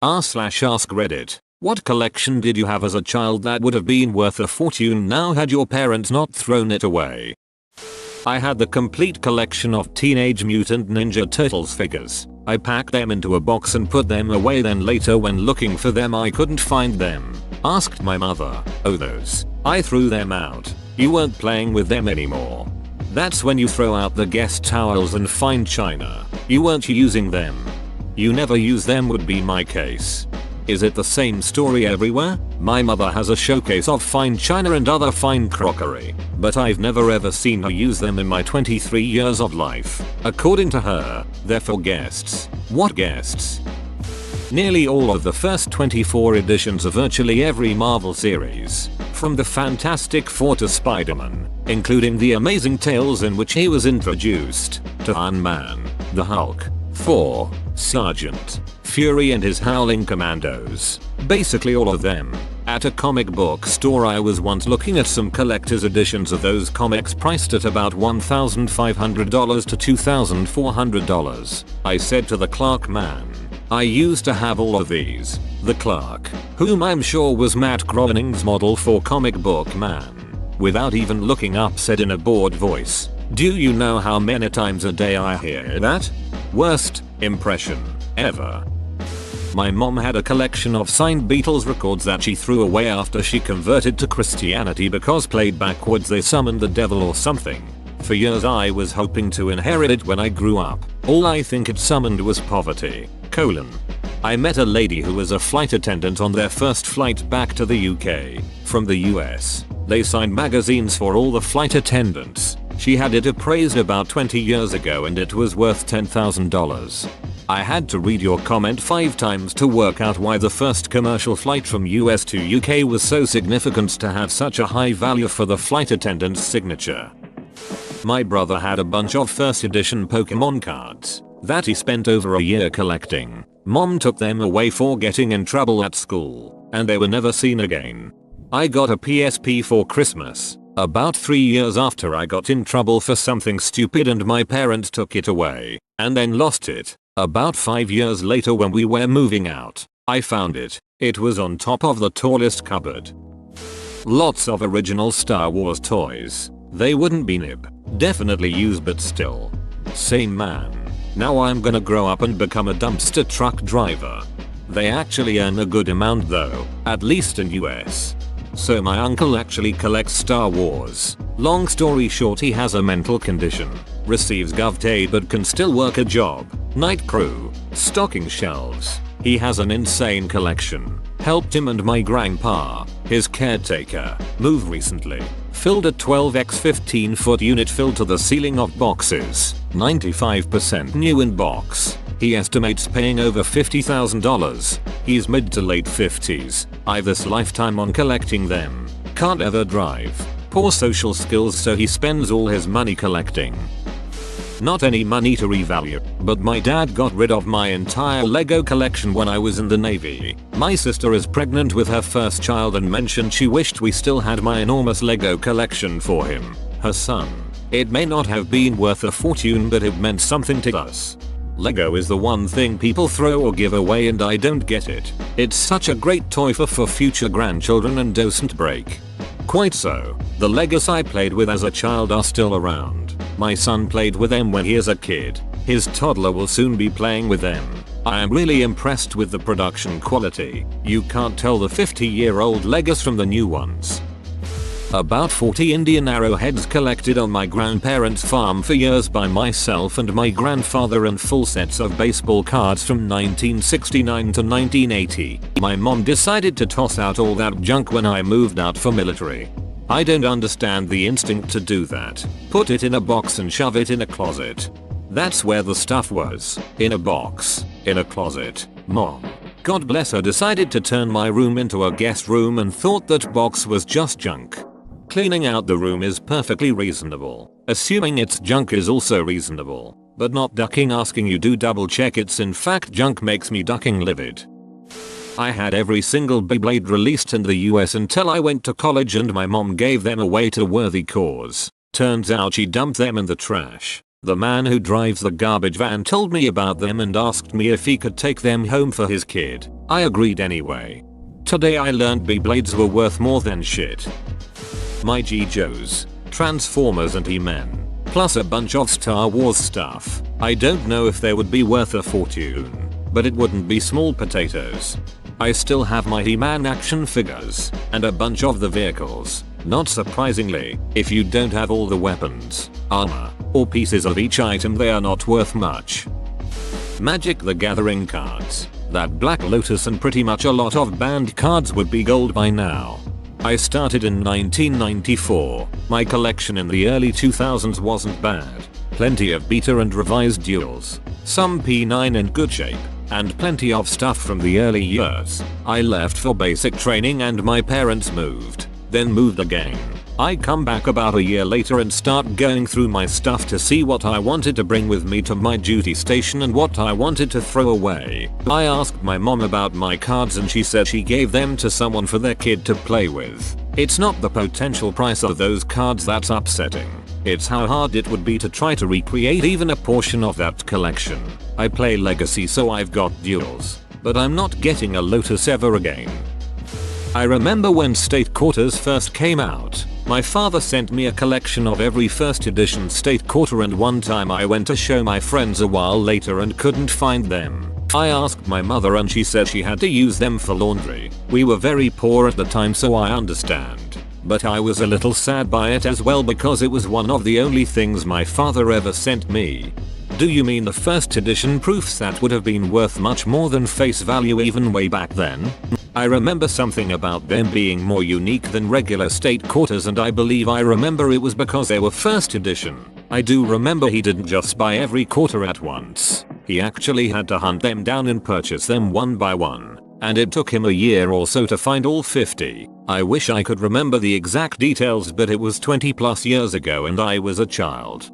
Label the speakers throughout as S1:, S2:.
S1: r/ask Reddit. What collection did you have as a child that would have been worth a fortune now had your parents not thrown it away? I had the complete collection of Teenage Mutant Ninja Turtles figures. I packed them into a box and put them away, then later when looking for them I couldn't find them. Asked my mother. Oh, those. I threw them out. You weren't playing with them anymore. That's when you throw out the guest towels and fine china. You weren't using them. You never use them would be my case. Is it the same story everywhere? My mother has a showcase of fine china and other fine crockery, but I've never ever seen her use them in my 23 years of life. According to her, they're for guests. What guests? Nearly all of the first 24 editions of virtually every Marvel series, from the Fantastic Four to Spider-Man, including the Amazing Tales in which he was introduced, to Iron Man, the Hulk, Thor, Sergeant Fury and his Howling Commandos. Basically all of them. At a comic book store I was once looking at some collector's editions of those comics priced at about $1,500 to $2,400. I said to the clerk, man, I used to have all of these. The clerk, whom I'm sure was Matt Groening's model for Comic Book Man, without even looking up said in a bored voice, do you know how many times a day I hear that? Worst impression ever. My mom had a collection of signed Beatles records that she threw away after she converted to Christianity because played backwards they summoned the devil or something. For years I was hoping to inherit it when I grew up. All I think it summoned was poverty. I met a lady who was a flight attendant on their first flight back to the UK from the US. They signed magazines for all the flight attendants. She had it appraised about 20 years ago and it was worth $10,000. I had to read your comment 5 times to work out why the first commercial flight from US to UK was so significant to have such a high value for the flight attendant's signature. My brother had a bunch of first edition Pokemon cards that he spent over a year collecting. Mom took them away for getting in trouble at school, and they were never seen again. I got a PSP for Christmas, about 3 years after I got in trouble for something stupid and my parents took it away, and then lost it. About 5 years later when we were moving out, I found it. It was on top of the tallest cupboard. Lots of original Star Wars toys. They wouldn't be nib. Definitely used but still. Same man. Now I'm gonna grow up and become a dumpster truck driver. They actually earn a good amount though, at least in US. So my uncle actually collects Star Wars. Long story short, he has a mental condition, receives GovAid but can still work a job, night crew, stocking shelves. He has an insane collection. Helped him and my grandpa, his caretaker, move recently. Filled a 12x 15 foot unit filled to the ceiling of boxes, 95% new in box. He estimates paying over $50,000. He's mid to late 50s. I've this lifetime on collecting them. Can't ever drive. Poor social skills so he spends all his money collecting. Not any money to revalue, but my dad got rid of my entire Lego collection when I was in the Navy. My sister is pregnant with her first child and mentioned she wished we still had my enormous Lego collection for him, her son. It may not have been worth a fortune but it meant something to us. Lego is the one thing people throw or give away and I don't get it. It's such a great toy for future grandchildren and doesn't break. Quite so. The Legos I played with as a child are still around. My son played with them when he is a kid. His toddler will soon be playing with them. I am really impressed with the production quality. You can't tell the 50-year-old Legos from the new ones. About 40 Indian arrowheads collected on my grandparents' farm for years by myself and my grandfather and full sets of baseball cards from 1969 to 1980. My mom decided to toss out all that junk when I moved out for military. I don't understand the instinct to do that. Put it in a box and shove it in a closet. That's where the stuff was. In a box. In a closet. Mom, God bless her, decided to turn my room into a guest room and thought that box was just junk. Cleaning out the room is perfectly reasonable. Assuming it's junk is also reasonable. But not ducking asking you do double check it's in fact junk makes me ducking livid. I had every single Beyblade released in the US until I went to college and my mom gave them away to a worthy cause. Turns out she dumped them in the trash. The man who drives the garbage van told me about them and asked me if he could take them home for his kid. I agreed anyway. Today I learned Beyblades were worth more than shit. My G. Joes, Transformers and He-Man, plus a bunch of Star Wars stuff. I don't know if they would be worth a fortune, but it wouldn't be small potatoes. I still have my He-Man action figures, and a bunch of the vehicles. Not surprisingly, if you don't have all the weapons, armor, or pieces of each item they are not worth much. Magic the Gathering cards, that Black Lotus and pretty much a lot of banned cards would be gold by now. I started in 1994, my collection in the early 2000s wasn't bad. Plenty of beta and revised duels, some P9 in good shape, and plenty of stuff from the early years. I left for basic training and my parents moved, then moved again. I come back about a year later and start going through my stuff to see what I wanted to bring with me to my duty station and what I wanted to throw away. I asked my mom about my cards and she said she gave them to someone for their kid to play with. It's not the potential price of those cards that's upsetting. It's how hard it would be to try to recreate even a portion of that collection. I play Legacy so I've got duels, but I'm not getting a Lotus ever again. I remember when State Quarters first came out, my father sent me a collection of every first edition State Quarter and one time I went to show my friends a while later and couldn't find them. I asked my mother and she said she had to use them for laundry. We were very poor at the time so I understand. But I was a little sad by it as well because it was one of the only things my father ever sent me. Do you mean the first edition proof set would have been worth much more than face value even way back then? I remember something about them being more unique than regular State Quarters and I believe I remember it was because they were first edition. I do remember he didn't just buy every quarter at once. He actually had to hunt them down and purchase them one by one. And it took him a year or so to find all 50. I wish I could remember the exact details but it was 20 plus years ago and I was a child.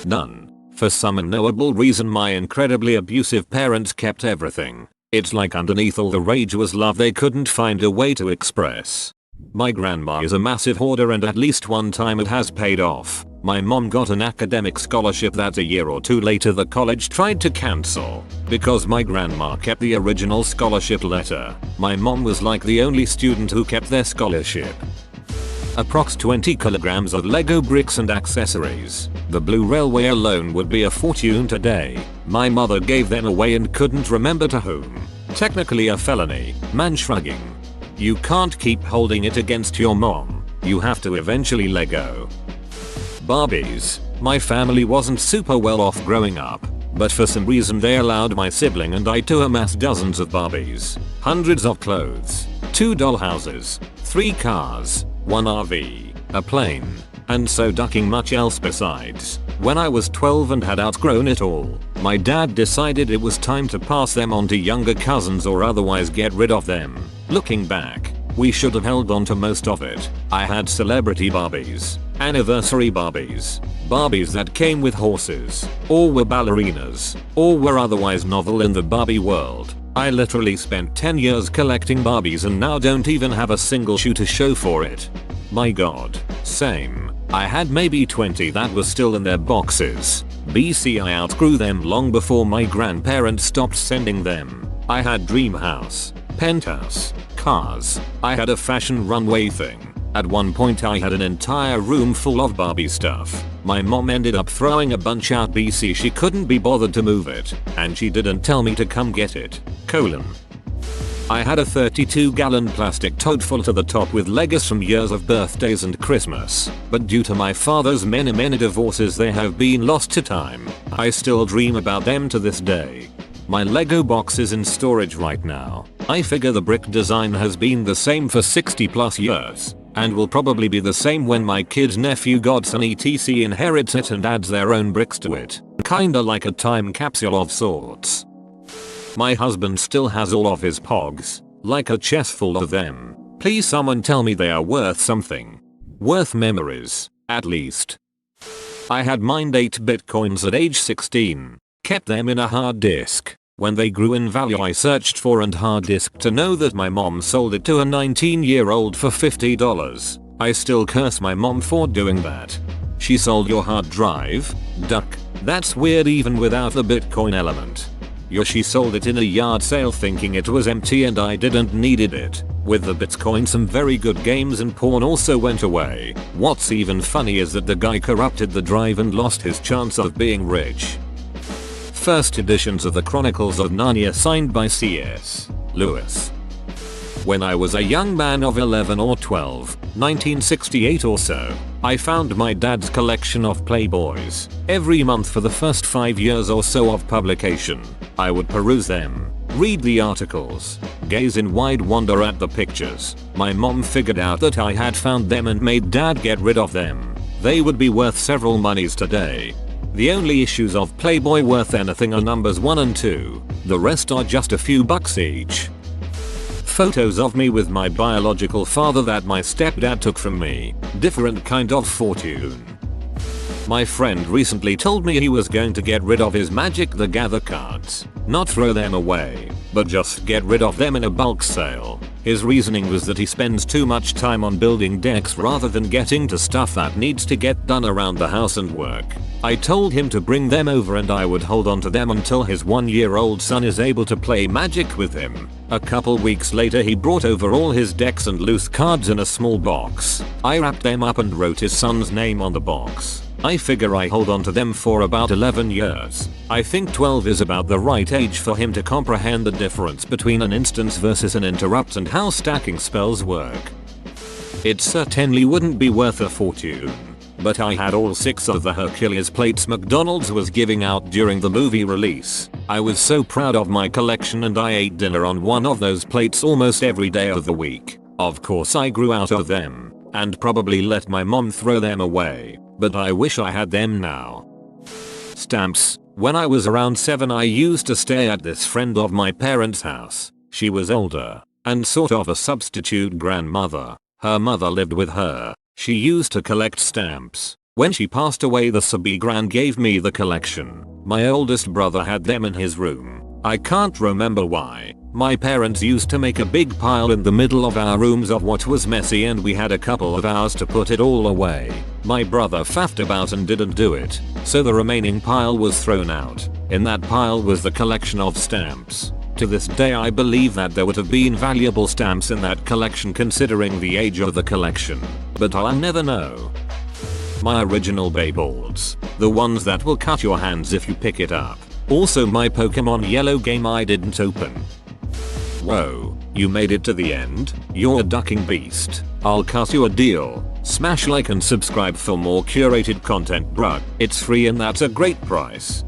S1: None. For some unknowable reason my incredibly abusive parents kept everything. It's like underneath all the rage was love they couldn't find a way to express. My grandma is a massive hoarder and at least one time it has paid off. My mom got an academic scholarship that a year or two later the college tried to cancel. Because my grandma kept the original scholarship letter, my mom was like the only student who kept their scholarship. Approx 20 kilograms of Lego bricks and accessories. The Blue Railway alone would be a fortune today. My mother gave them away and couldn't remember to whom. Technically a felony. Man shrugging. You can't keep holding it against your mom. You have to eventually let go. Barbies. My family wasn't super well off growing up, but for some reason they allowed my sibling and I to amass dozens of Barbies, hundreds of clothes, 2 dollhouses, 3 cars, 1 RV, a plane, and so ducking much else besides. When I was 12 and had outgrown it all, my dad decided it was time to pass them on to younger cousins or otherwise get rid of them. Looking back, we should have held on to most of it. I had celebrity Barbies, anniversary Barbies, Barbies that came with horses, or were ballerinas, or were otherwise novel in the Barbie world. I literally spent 10 years collecting Barbies and now don't even have a single shoe to show for it. My god. Same. I had maybe 20 that were still in their boxes. BC I outgrew them long before my grandparents stopped sending them. I had dream house, penthouse, cars. I had a fashion runway thing. At one point I had an entire room full of Barbie stuff. My mom ended up throwing a bunch out BC she couldn't be bothered to move it, and she didn't tell me to come get it. I had a 32-gallon plastic tote full to the top with Legos from years of birthdays and Christmas, but due to my father's many divorces they have been lost to time. I still dream about them to this day. My Lego box is in storage right now. I figure the brick design has been the same for 60 plus years, and will probably be the same when my kid's nephew godson etc inherits it and adds their own bricks to it. Kinda like a time capsule of sorts. My husband still has all of his pogs, like a chest full of them. Please someone tell me they are worth something. Worth memories, at least. I had mined 8 bitcoins at age 16. Kept them in a hard disk. When they grew in value I searched for and hard disk to know that my mom sold it to a 19-year-old for $50. I still curse my mom for doing that. She sold your hard drive? Duck. That's weird even without the Bitcoin element. She sold it in a yard sale thinking it was empty and I didn't needed it. With the Bitcoin some very good games and porn also went away. What's even funny is that the guy corrupted the drive and lost his chance of being rich. First editions of the Chronicles of Narnia signed by C.S. Lewis. When I was a young man of 11 or 12, 1968 or so, I found my dad's collection of Playboys. Every month for the first 5 years or so of publication, I would peruse them, read the articles, gaze in wide wonder at the pictures. My mom figured out that I had found them and made dad get rid of them. They would be worth several monies today. The only issues of Playboy worth anything are numbers 1 and 2. The rest are just a few bucks each. Photos of me with my biological father that my stepdad took from me. Different kind of fortune. My friend recently told me he was going to get rid of his Magic the Gather cards. Not throw them away, but just get rid of them in a bulk sale. His reasoning was that he spends too much time on building decks rather than getting to stuff that needs to get done around the house and work. I told him to bring them over and I would hold on to them until his 1-year-old son is able to play Magic with him. A couple weeks later he brought over all his decks and loose cards in a small box. I wrapped them up and wrote his son's name on the box. I figure I hold on to them for about 11 years. I think 12 is about the right age for him to comprehend the difference between an instance versus an interrupt and how stacking spells work. It certainly wouldn't be worth a fortune. But I had all 6 of the Hercules plates McDonald's was giving out during the movie release. I was so proud of my collection and I ate dinner on one of those plates almost every day of the week. Of course I grew out of them, and probably let my mom throw them away, but I wish I had them now. Stamps. When I was around 7 I used to stay at this friend of my parents' house. She was older, and sort of a substitute grandmother. Her mother lived with her. She used to collect stamps. When she passed away the sub-gran gave me the collection. My oldest brother had them in his room. I can't remember why. My parents used to make a big pile in the middle of our rooms of what was messy and we had a couple of hours to put it all away. My brother faffed about and didn't do it, so the remaining pile was thrown out. In that pile was the collection of stamps. To this day I believe that there would have been valuable stamps in that collection considering the age of the collection, but I'll never know. My original Beyblades, the ones that will cut your hands if you pick it up. Also my Pokemon Yellow game I didn't open. Whoa, you made it to the end? You're a ducking beast. I'll cut you a deal. Smash like and subscribe for more curated content, bruh. It's free and that's a great price.